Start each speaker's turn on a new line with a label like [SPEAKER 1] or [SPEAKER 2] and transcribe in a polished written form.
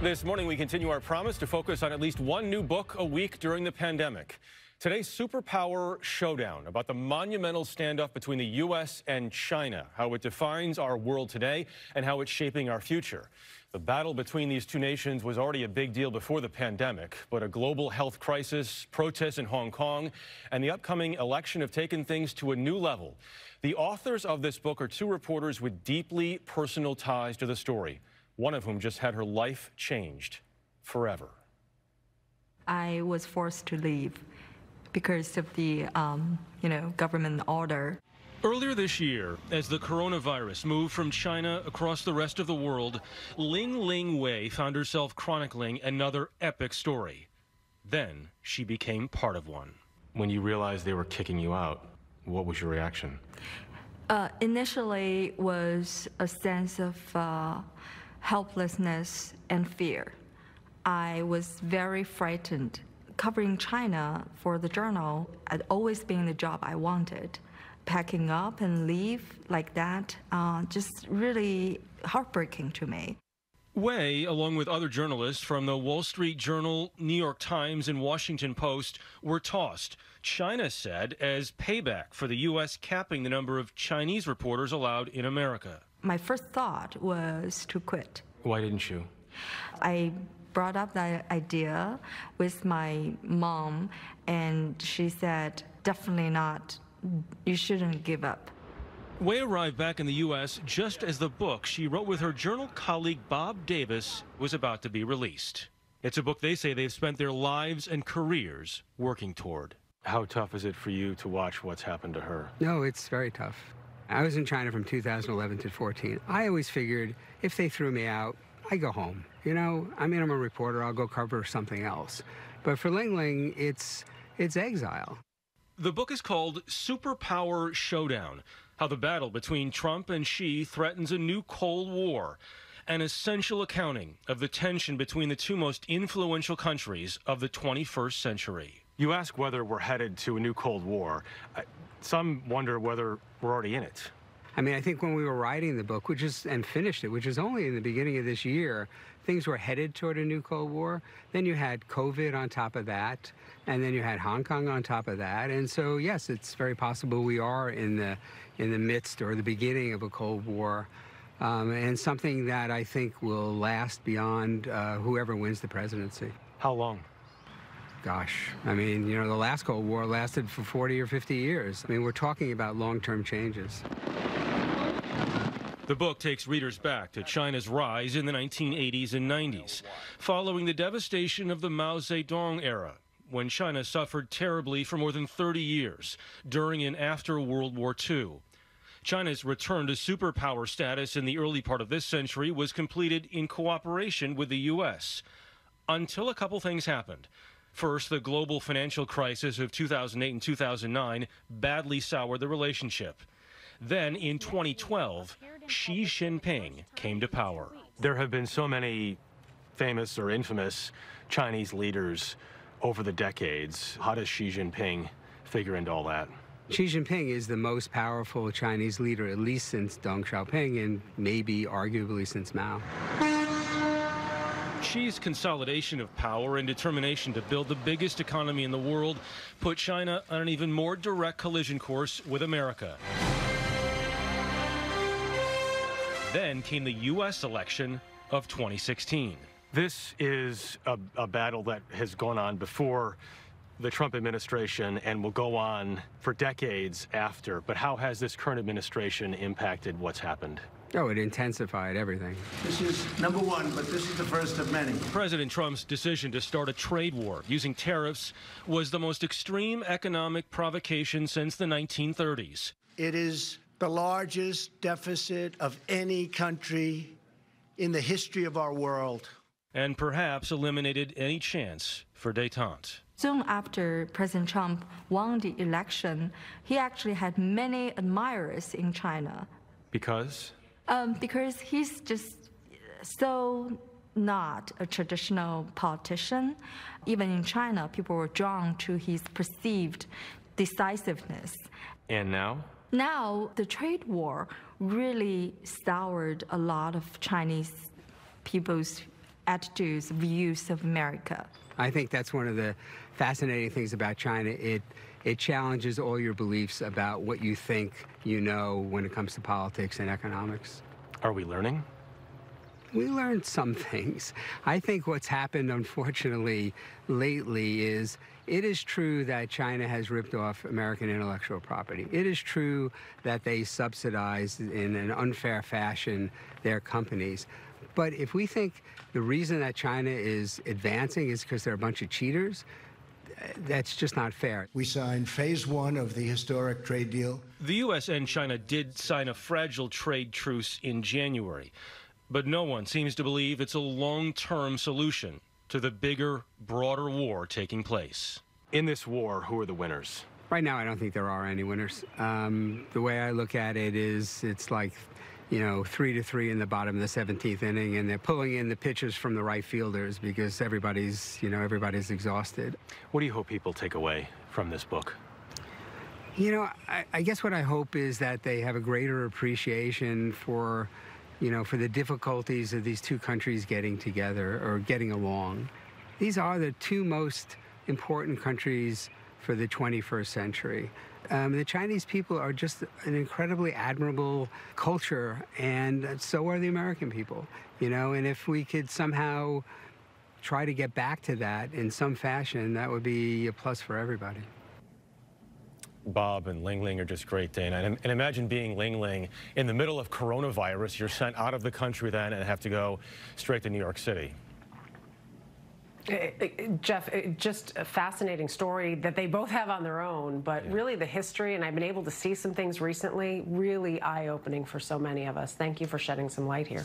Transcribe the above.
[SPEAKER 1] This morning, we continue our promise to focus on at least one new book a week during the pandemic. Today's Superpower Showdown, about the monumental standoff between the U.S. and China, how it defines our world today and how it's shaping our future. The battle between these two nations was already a big deal before the pandemic, but a global health crisis, protests in Hong Kong, and the upcoming election have taken things to a new level. The authors of this book are two reporters with deeply personal ties to the story, one of whom just had her life changed forever.
[SPEAKER 2] I was forced to leave because of the, government order.
[SPEAKER 3] Earlier this year, as the coronavirus moved from China across the rest of the world, Ling Wei found herself chronicling another epic story. Then she became part of one.
[SPEAKER 1] When you realized they were kicking you out, what was your reaction?
[SPEAKER 2] Initially was a sense of helplessness and fear. I was very frightened. Covering China for the journal had always been the job I wanted. Packing up and leave like that, just really heartbreaking to me.
[SPEAKER 3] Wei, along with other journalists from the Wall Street Journal, New York Times, and Washington Post, were tossed, China said, as payback for the U.S. capping the number of Chinese reporters allowed in America.
[SPEAKER 2] My first thought was to quit.
[SPEAKER 1] Why didn't you?
[SPEAKER 2] I brought up that idea with my mom, and she said, definitely not. You shouldn't give up.
[SPEAKER 3] Wei arrived back in the U.S. just as the book she wrote with her journal colleague Bob Davis was about to be released. It's a book they say they've spent their lives and careers working toward.
[SPEAKER 1] How tough is it for you to watch what's happened to her?
[SPEAKER 4] No, it's very tough. I was in China from 2011 to 14. I always figured if they threw me out, I go home. I'm a reporter, I'll go cover something else. But for Ling, it's exile.
[SPEAKER 3] The book is called Superpower Showdown, how the battle between Trump and Xi threatens a new Cold War, an essential accounting of the tension between the two most influential countries of the 21st century.
[SPEAKER 1] You ask whether we're headed to a new Cold War. Some wonder whether we're already in it.
[SPEAKER 4] I think when we were writing the book, and finished it, which is only in the beginning of this year, things were headed toward a new Cold War. Then you had COVID on top of that, and then you had Hong Kong on top of that. And so, yes, it's very possible we are in the midst or the beginning of a Cold War, and something that I think will last beyond whoever wins the presidency.
[SPEAKER 1] How long?
[SPEAKER 4] Gosh, the last Cold War lasted for 40 or 50 years. We're talking about long-term changes.
[SPEAKER 3] The book takes readers back to China's rise in the 1980s and 90s, following the devastation of the Mao Zedong era, when China suffered terribly for more than 30 years, during and after World War II. China's return to superpower status in the early part of this century was completed in cooperation with the U.S. Until a couple things happened. First, the global financial crisis of 2008 and 2009 badly soured the relationship. Then, in 2012, Xi Jinping came to power.
[SPEAKER 1] There have been so many famous or infamous Chinese leaders over the decades. How does Xi Jinping figure into all that?
[SPEAKER 4] Xi Jinping is the most powerful Chinese leader, at least since Deng Xiaoping, and maybe arguably since Mao.
[SPEAKER 3] Xi's consolidation of power and determination to build the biggest economy in the world put China on an even more direct collision course with America. Then came the U.S. election of 2016.
[SPEAKER 1] This is a battle that has gone on before the Trump administration and will go on for decades after. But how has this current administration impacted what's happened?
[SPEAKER 4] Oh, it intensified everything.
[SPEAKER 5] This is number one, but this is the first of many.
[SPEAKER 3] President Trump's decision to start a trade war using tariffs was the most extreme economic provocation since the 1930s.
[SPEAKER 5] It is the largest deficit of any country in the history of our world.
[SPEAKER 3] And perhaps eliminated any chance for détente.
[SPEAKER 2] Soon after President Trump won the election, he actually had many admirers in China.
[SPEAKER 1] Because?
[SPEAKER 2] Because he's just so not a traditional politician. Even in China, people were drawn to his perceived decisiveness.
[SPEAKER 1] And now?
[SPEAKER 2] Now, the trade war really soured a lot of Chinese people's attitudes, views of America.
[SPEAKER 4] I think that's one of the fascinating things about China. It challenges all your beliefs about what you think you know when it comes to politics and economics.
[SPEAKER 1] Are we learning?
[SPEAKER 4] We learned some things. I think what's happened, unfortunately, lately is it is true that China has ripped off American intellectual property. It is true that they subsidize in an unfair fashion their companies. But if we think the reason that China is advancing is because they're a bunch of cheaters, that's just not fair.
[SPEAKER 5] We signed phase 1 of the historic trade deal.
[SPEAKER 3] The U.S. and China did sign a fragile trade truce in January, but no one seems to believe it's a long-term solution to the bigger, broader war taking place.
[SPEAKER 1] In this war, who are the winners?
[SPEAKER 4] Right now, I don't think there are any winners. The way I look at it is it's like, 3-3 in the bottom of the 17th inning, and they're pulling in the pitchers from the right fielders because everybody's exhausted.
[SPEAKER 1] What do you hope people take away from this book?
[SPEAKER 4] I guess what I hope is that they have a greater appreciation for the difficulties of these two countries getting together or getting along. These are the two most important countries for the 21st century. The Chinese people are just an incredibly admirable culture, and so are the American people, and if we could somehow try to get back to that in some fashion, that would be a plus for everybody.
[SPEAKER 1] Bob and Ling Ling are just great, Dana. And imagine being Ling Ling in the middle of coronavirus. You're sent out of the country then and have to go straight to New York City.
[SPEAKER 6] Jeff, just a fascinating story that they both have on their own, but really the history, and I've been able to see some things recently, really eye-opening for so many of us. Thank you for shedding some light here.